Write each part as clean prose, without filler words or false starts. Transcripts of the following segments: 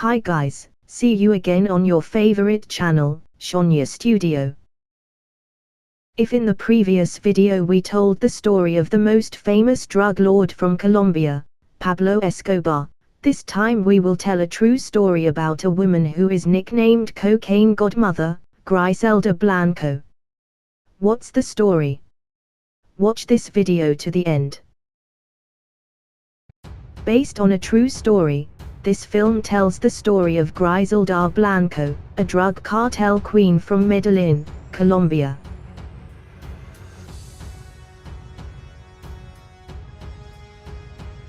Hi guys, see you again on your favorite channel, Shania Studio. If in the previous video we told the story of the most famous drug lord from Colombia, Pablo Escobar, this time we will tell a true story about a woman who is nicknamed Cocaine Godmother, Grasielda Blanco. What's the story? Watch this video to the end. Based on a true story, this film tells the story of Grasielda Blanco, a drug cartel queen from Medellin, Colombia.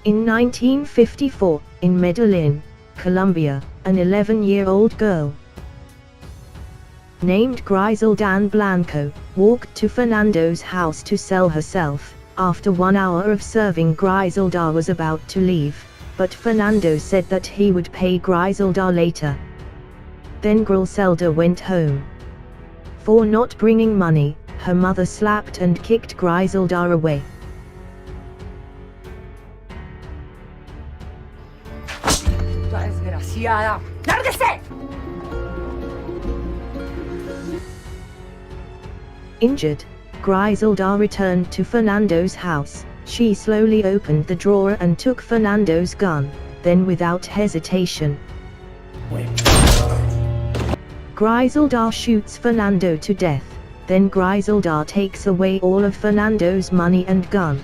In 1954, in Medellin, Colombia, an 11-year-old girl named Grasielda Blanco walked to Fernando's house to sell herself. After 1 hour of serving, Grasielda was about to leave, but Fernando said that he would pay Grasielda later. Then Grasielda went home. For not bringing money, her mother slapped and kicked Grasielda away. Desgraciada! ¡Lárguese! Injured, Grasielda returned to Fernando's house. She slowly opened the drawer and took Fernando's gun, then without hesitation, Grasielda shoots Fernando to death. Then Grasielda takes away all of Fernando's money and gun.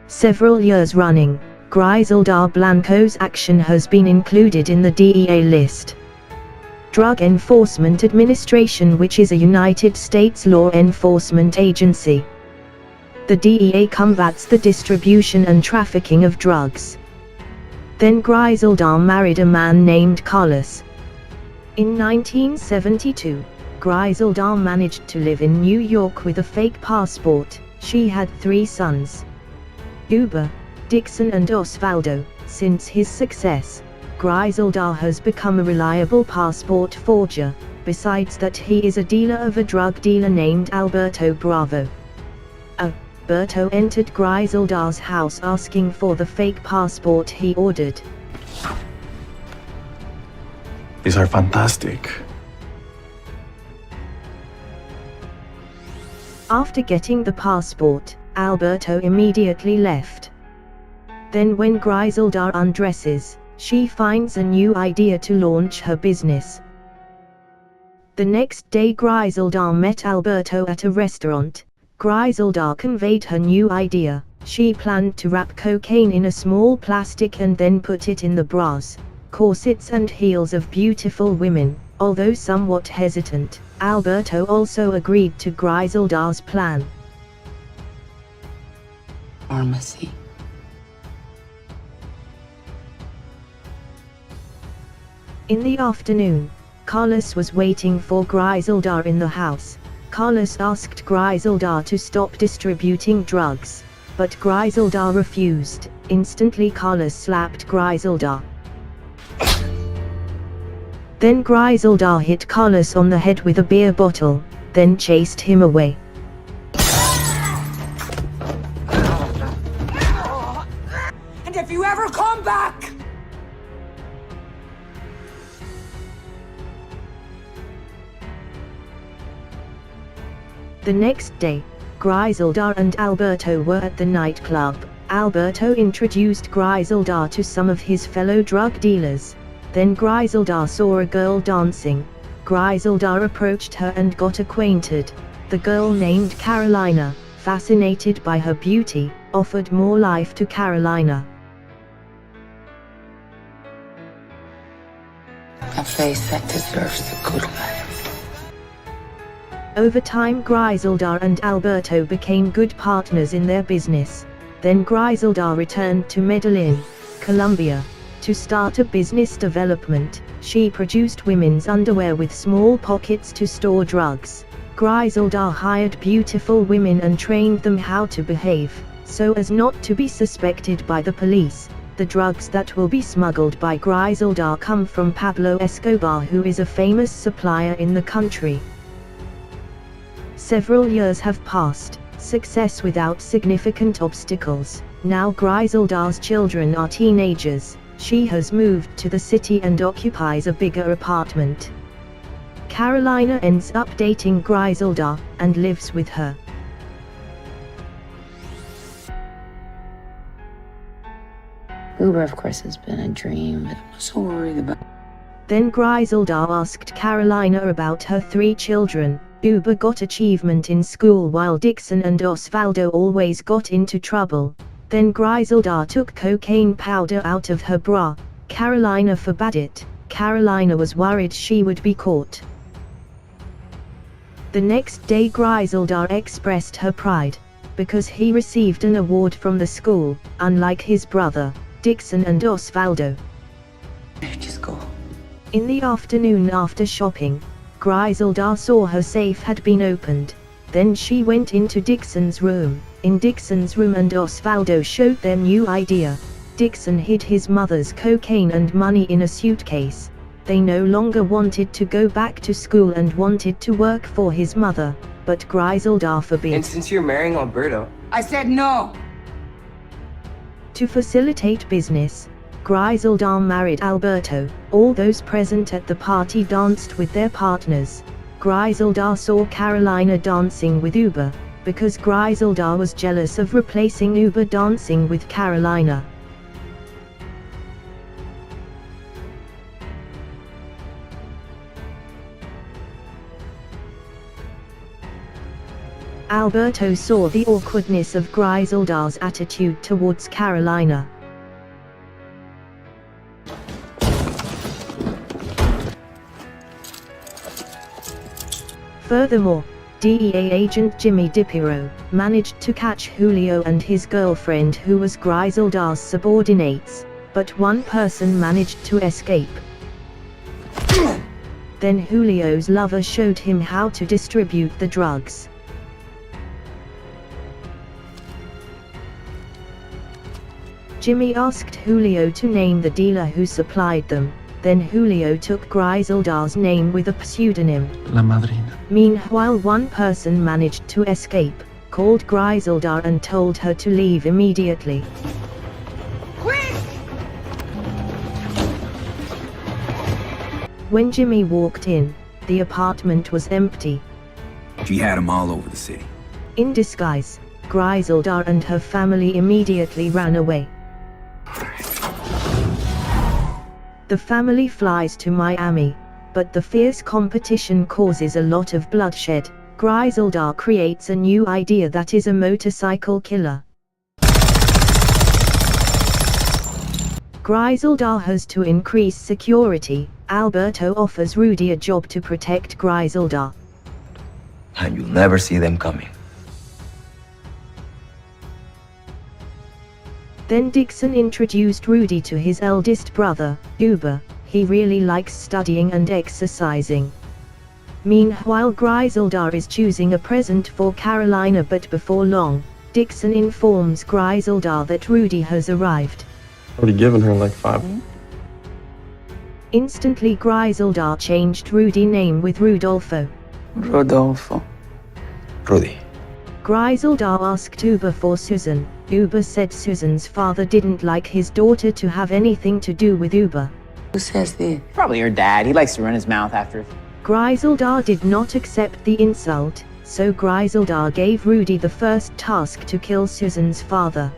Several years running, Grasielda Blanco's action has been included in the DEA list. Drug Enforcement Administration, which is a United States law enforcement agency. The DEA combats the distribution and trafficking of drugs. Then Grasielda married a man named Carlos. In 1972, Grasielda managed to live in New York with a fake passport. She had 3 sons, Uber, Dixon and Osvaldo. Since his success, Grasielda has become a reliable passport forger. Besides that, he is a dealer of a drug dealer named Alberto Bravo. Alberto entered Grasielda's house asking for the fake passport he ordered. These are fantastic. After getting the passport, Alberto immediately left. Then when Grasielda undresses, she finds a new idea to launch her business. The next day, Grasielda met Alberto at a restaurant. Grasielda conveyed her new idea. She planned to wrap cocaine in a small plastic and then put it in the bras, corsets and heels of beautiful women. Although somewhat hesitant, Alberto also agreed to Grasielda's plan. Pharmacy. In the afternoon, Carlos was waiting for Grasielda in the house. Carlos asked Grasielda to stop distributing drugs, but Grasielda refused. Instantly Carlos slapped Grasielda. Then Grasielda hit Carlos on the head with a beer bottle, then chased him away. And if you ever come back! The next day, Grasielda and Alberto were at the nightclub. Alberto introduced Grasielda to some of his fellow drug dealers. Then Grasielda saw a girl dancing. Grasielda approached her and got acquainted. The girl named Carolina, fascinated by her beauty, offered more life to Carolina. A face that deserves a good life. Over time, Grasielda and Alberto became good partners in their business. Then Grasielda returned to Medellin, Colombia, to start a business development. She produced women's underwear with small pockets to store drugs. Grasielda hired beautiful women and trained them how to behave, so as not to be suspected by the police. The drugs that will be smuggled by Grasielda come from Pablo Escobar, who is a famous supplier in the country. Several years have passed. Success without significant obstacles. Now Grieselda's children are teenagers. She has moved to the city and occupies a bigger apartment. Carolina ends up dating Grieselda, and lives with her. Uber, of course, has been a dream, but I'm so worried about. Then Grieselda asked Carolina about her 3 children. Uber got achievement in school while Dixon and Osvaldo always got into trouble. Then Grieselda took cocaine powder out of her bra. Carolina forbade it. Carolina was worried she would be caught. The next day Grieselda expressed her pride, because he received an award from the school, unlike his brother, Dixon and Osvaldo. Just go. In the afternoon after shopping, Grieselda saw her safe had been opened. Then she went into Dixon's room. In Dixon's room and Osvaldo showed their new idea. Dixon hid his mother's cocaine and money in a suitcase. They no longer wanted to go back to school and wanted to work for his mother, but Grieselda forbade. And since you're marrying Alberto, I said no! To facilitate business, Grieselda married Alberto. All those present at the party danced with their partners. Grieselda saw Carolina dancing with Uber, because Grieselda was jealous of replacing Uber dancing with Carolina. Alberto saw the awkwardness of Grieselda's attitude towards Carolina. Furthermore, DEA agent Jimmy DiPiro managed to catch Julio and his girlfriend, who was Grieselda's subordinates, but one person managed to escape. Then Julio's lover showed him how to distribute the drugs. Jimmy asked Julio to name the dealer who supplied them. Then Julio took Grieselda's name with a pseudonym. La Madrina. Meanwhile, one person managed to escape, called Grieselda and told her to leave immediately. Quick! When Jimmy walked in, the apartment was empty. She had them all over the city. In disguise, Grieselda and her family immediately ran away. The family flies to Miami, but the fierce competition causes a lot of bloodshed. Grieselda creates a new idea, that is a motorcycle killer. Grieselda has to increase security. Alberto offers Rudy a job to protect Grieselda. and you'll never see them coming. Then Dixon introduced Rudy to his eldest brother, Uber. He really likes studying and exercising. Meanwhile, Grieselda is choosing a present for Carolina, but before long, Dixon informs Grieselda that Rudy has arrived. Already given her like 5. Instantly, Grieselda changed Rudy's name with Rudolfo. Rodolfo. Rudy. Grieselda asked Uber for Susan. Uber said Susan's father didn't like his daughter to have anything to do with Uber. Who says this? Probably her dad. He likes to run his mouth after. Grieselda did not accept the insult, so Grieselda gave Rudy the first task to kill Susan's father.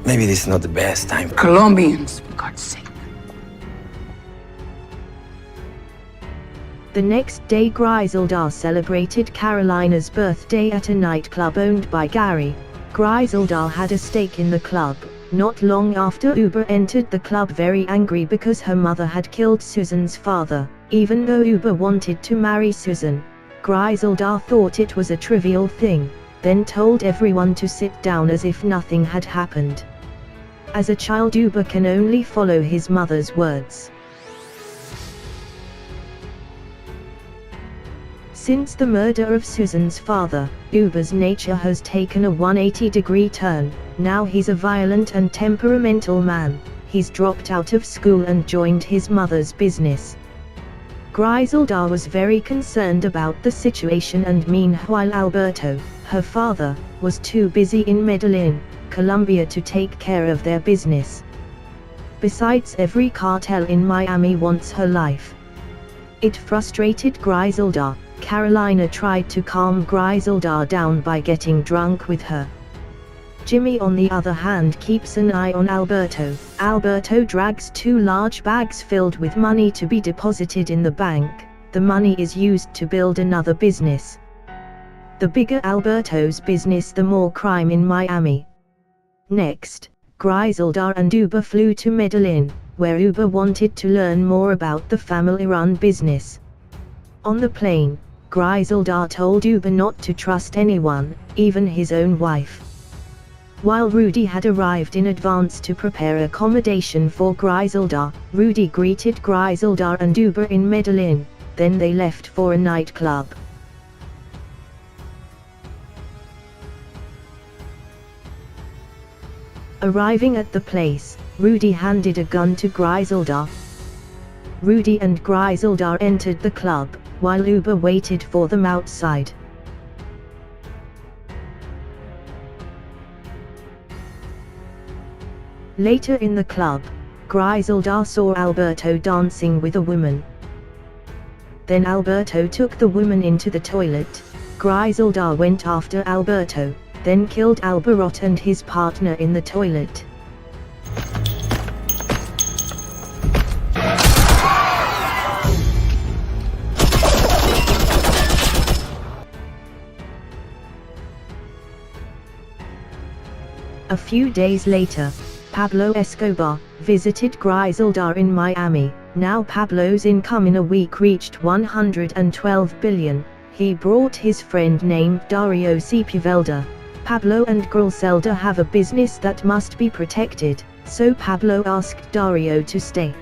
Maybe this is not the best time. Colombians, for God's sake. The next day, Grieselda celebrated Carolina's birthday at a nightclub owned by Gary. Grieselda had a stake in the club. Not long after, Uber entered the club very angry because her mother had killed Susan's father. Even though Uber wanted to marry Susan, Grieselda thought it was a trivial thing, then told everyone to sit down as if nothing had happened. As a child, Uber can only follow his mother's words. Since the murder of Susan's father, Uber's nature has taken a 180-degree turn. Now he's a violent and temperamental man. He's dropped out of school and joined his mother's business. Grieselda was very concerned about the situation, and meanwhile Alberto, Her father was too busy in Medellin, Colombia to take care of their business. Besides, every cartel in Miami wants her life. It frustrated Griselda. Carolina tried to calm Griselda down by getting drunk with her. Jimmy, on the other hand, keeps an eye on Alberto. Alberto drags 2 large bags filled with money to be deposited in the bank. The money is used to build another business. The bigger Alberto's business, the more crime in Miami. Next, Griselda and Uber flew to Medellin, where Uber wanted to learn more about the family-run business. On the plane, Griselda told Uber not to trust anyone, even his own wife. While Rudy had arrived in advance to prepare accommodation for Griselda, Rudy greeted Griselda and Uber in Medellin, then they left for a nightclub. Arriving at the place, Rudy handed a gun to Griselda. Rudy and Griselda entered the club, while Uber waited for them outside. Later in the club, Griselda saw Alberto dancing with a woman. Then Alberto took the woman into the toilet. Griselda went after Alberto, then killed Alberto and his partner in the toilet. A few days later, Pablo Escobar visited Griselda in Miami. Now Pablo's income in a week reached 112 billion. He brought his friend named Dario Sepulveda. Pablo and Griselda have a business that must be protected, so Pablo asked Dario to stay.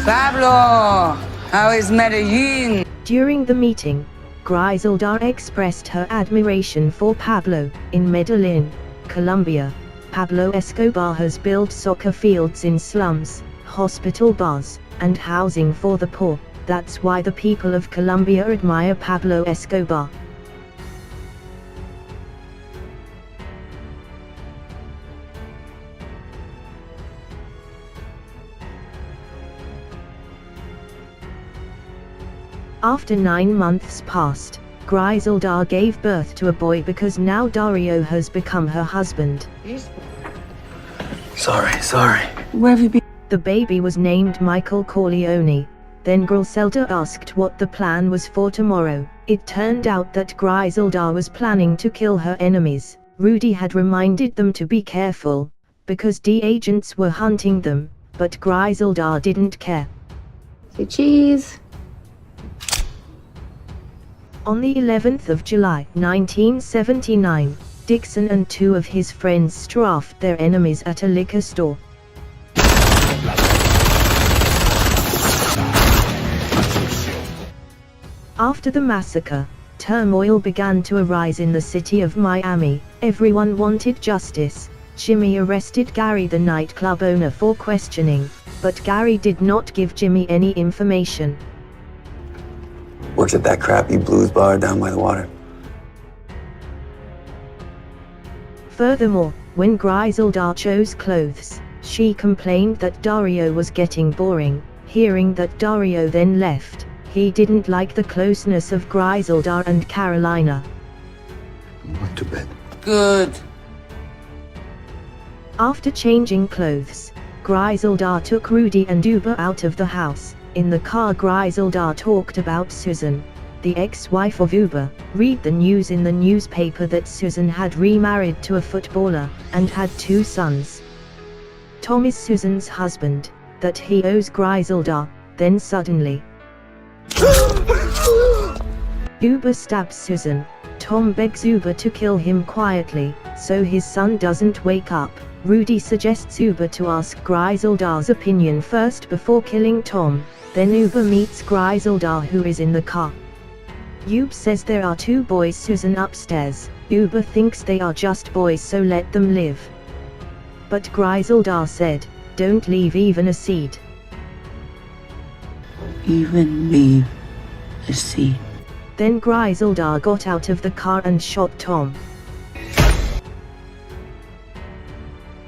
Pablo, how is Medellin? During the meeting, Griselda expressed her admiration for Pablo. In Medellin, Colombia, Pablo Escobar has built soccer fields in slums, hospital bars, and housing for the poor. That's why the people of Colombia admire Pablo Escobar. After 9 months passed, Griselda gave birth to a boy because now Dario has become her husband. Sorry. Where have you been? The baby was named Michael Corleone. Then Griselda asked what the plan was for tomorrow. It turned out that Griselda was planning to kill her enemies. Rudy had reminded them to be careful, because D agents were hunting them, but Griselda didn't care. Say cheese. On the 11th of July, 1979, Dixon and 2 of his friends strafed their enemies at a liquor store. After the massacre, turmoil began to arise in the city of Miami. Everyone wanted justice. Jimmy arrested Gary, the nightclub owner, for questioning, but Gary did not give Jimmy any information. Works at that crappy blues bar down by the water. Furthermore, when Griselda chose clothes, she complained that Dario was getting boring. Hearing that Dario then left, he didn't like the closeness of Griselda and Carolina. Went to bed. Good. After changing clothes, Griselda took Rudy and Uber out of the house. In the car, Griselda talked about Susan, the ex-wife of Uber. Read the news in the newspaper that Susan had remarried to a footballer, and had 2 sons. Tom is Susan's husband, that he owes Griselda. Then suddenly, Uber stabs Susan. Tom begs Uber to kill him quietly, so his son doesn't wake up. Rudy suggests Uber to ask Griselda's opinion first before killing Tom. Then Uber meets Griselda, who is in the car. Uber says there are 2 boys, Susan upstairs. Uber thinks they are just boys, so let them live. But Griselda said, don't leave even a seed. Even leave a seed. Then Grasielda got out of the car and shot Tom.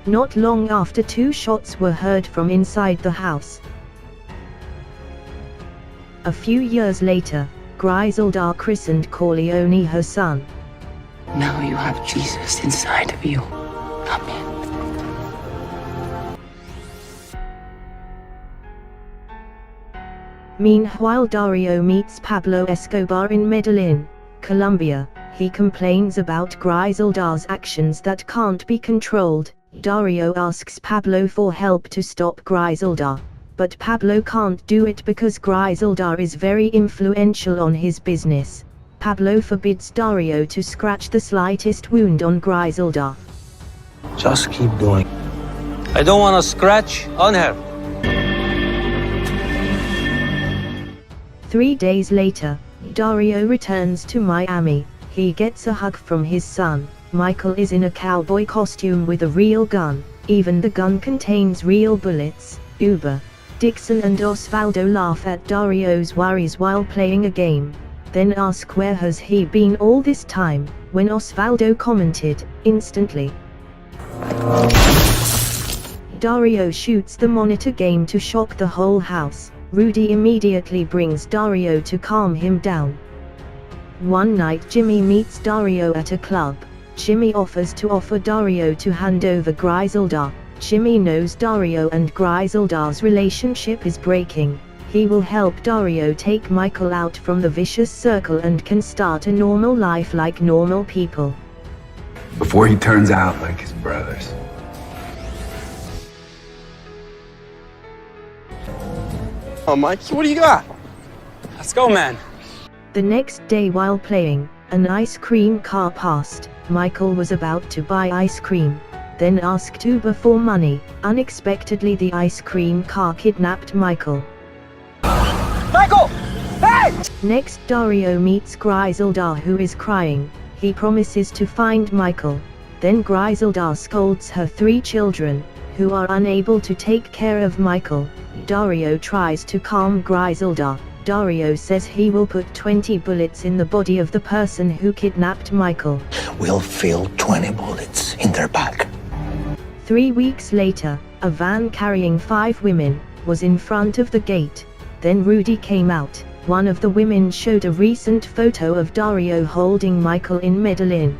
Not long after, 2 shots were heard from inside the house. A few years later, Grasielda christened Corleone her son. Now you have Jesus inside of you. Amen. Meanwhile, Dario meets Pablo Escobar in Medellin, Colombia. He complains about Grasielda's actions that can't be controlled. Dario asks Pablo for help to stop Grasielda, but Pablo can't do it because Grasielda is very influential on his business. Pablo forbids Dario to scratch the slightest wound on Grasielda. Just keep doing. I don't want to scratch on her. 3 days later, Dario returns to Miami. He gets a hug from his son. Michael is in a cowboy costume with a real gun. Even the gun contains real bullets. Uber, Dixon and Osvaldo laugh at Dario's worries while playing a game, then ask where has he been all this time, when Osvaldo commented, instantly. Dario shoots the monitor game to shock the whole house. Rudy immediately brings Dario to calm him down. One night Jimmy meets Dario at a club. Jimmy offers Dario to hand over Grasielda. Jimmy knows Dario and Grasielda's relationship is breaking. He will help Dario take Michael out from the vicious circle and can start a normal life like normal people. Before he turns out like his brothers. Oh, Mikey, what do you got? Let's go, man. The next day while playing, an ice cream car passed. Michael was about to buy ice cream, then asked Uber for money. Unexpectedly, the ice cream car kidnapped Michael. Michael! Hey! Next, Dario meets Grasielda, who is crying. He promises to find Michael. Then Grasielda scolds her 3 children, who are unable to take care of Michael. Dario tries to calm Grasielda. Dario says he will put 20 bullets in the body of the person who kidnapped Michael. We'll fill 20 bullets in their back. 3 weeks later, a van carrying 5 women was in front of the gate. Then Rudy came out. One of the women showed a recent photo of Dario holding Michael in Medellin.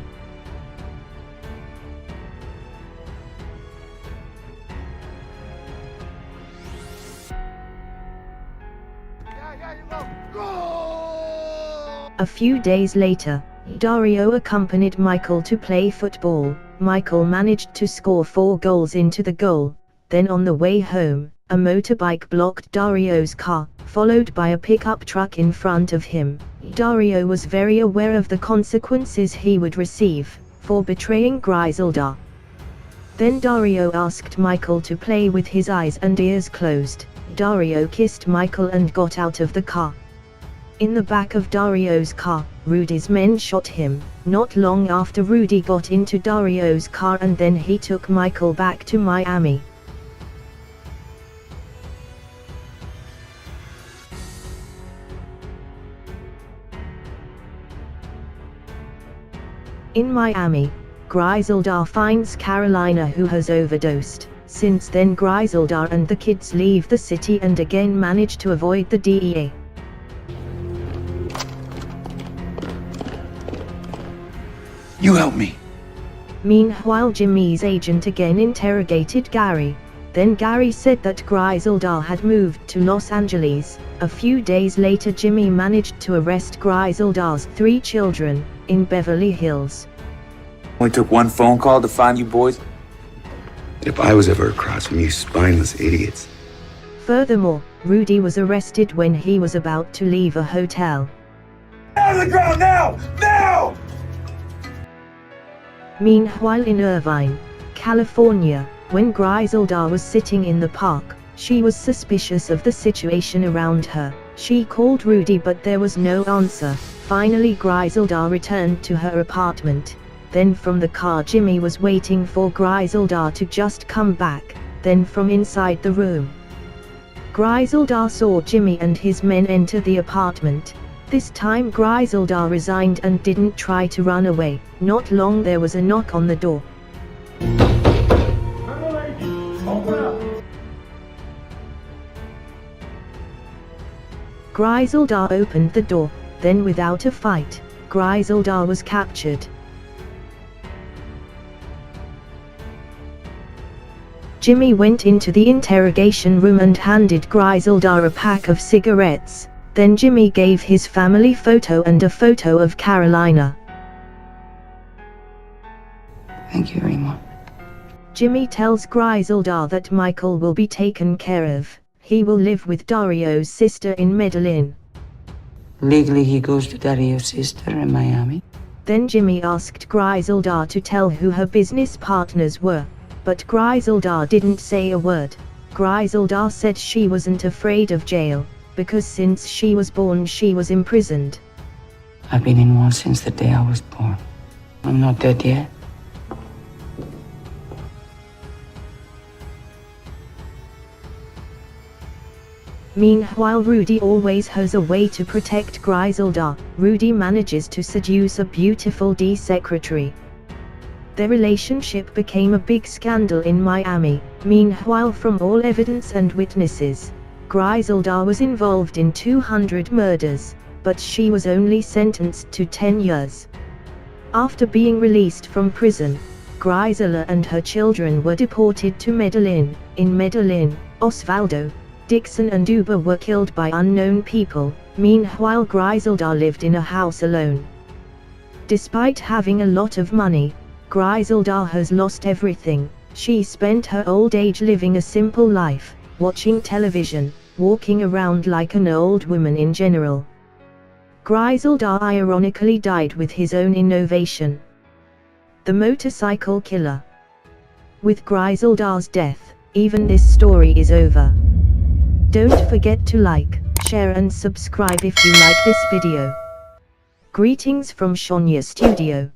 A few days later, Dario accompanied Michael to play football. Michael managed to score 4 goals into the goal. Then on the way home, a motorbike blocked Dario's car, followed by a pickup truck in front of him. Dario was very aware of the consequences he would receive for betraying Grasielda. Then Dario asked Michael to play with his eyes and ears closed. Dario kissed Michael and got out of the car. In the back of Dario's car, Rudy's men shot him. Not long after, Rudy got into Dario's car and then he took Michael back to Miami. In Miami, Grasielda finds Carolina, who has overdosed. Since then, Grasielda and the kids leave the city and again manage to avoid the DEA. You help me. Meanwhile, Jimmy's agent again interrogated Gary. Then Gary said that Grasielda had moved to Los Angeles. A few days later, Jimmy managed to arrest Grasielda's 3 children in Beverly Hills. Only took one phone call to find you boys. If I was ever across from you spineless idiots. Furthermore, Rudy was arrested when he was about to leave a hotel. Out of the ground now! Now! Meanwhile, in Irvine, California, when Grasielda was sitting in the park, she was suspicious of the situation around her. She called Rudy, but there was no answer. Finally, Grasielda returned to her apartment. Then from the car, Jimmy was waiting for Grasielda to just come back. Then from inside the room, Grasielda saw Jimmy and his men enter the apartment. This time Grasielda resigned and didn't try to run away. Not long there was a knock on the door. Grasielda opened the door, then without a fight, Grasielda was captured. Jimmy went into the interrogation room and handed Grasielda a pack of cigarettes. Then Jimmy gave his family photo and a photo of Carolina. Thank you, Remo. Jimmy tells Grasielda that Michael will be taken care of. He will live with Dario's sister in Medellin. Legally, he goes to Dario's sister in Miami. Then Jimmy asked Grasielda to tell who her business partners were, but Grasielda didn't say a word. Grasielda said she wasn't afraid of jail, because since she was born she was imprisoned. I've been in one since the day I was born. I'm not dead yet. Meanwhile, Rudy always has a way to protect Grasielda. Rudy manages to seduce a beautiful D secretary. Their relationship became a big scandal in Miami. Meanwhile, from all evidence and witnesses, Grasielda was involved in 200 murders, but she was only sentenced to 10 years. After being released from prison, Grasielda and her children were deported to Medellin. In Medellin, Osvaldo, Dixon and Uber were killed by unknown people. Meanwhile, Grasielda lived in a house alone. Despite having a lot of money, Grasielda has lost everything. She spent her old age living a simple life, watching television, walking around like an old woman in general. Grasielda ironically died with his own innovation. The motorcycle killer. With Grasielda's death, even this story is over. Don't forget to like, share and subscribe if you like this video. Greetings from Shania Studio.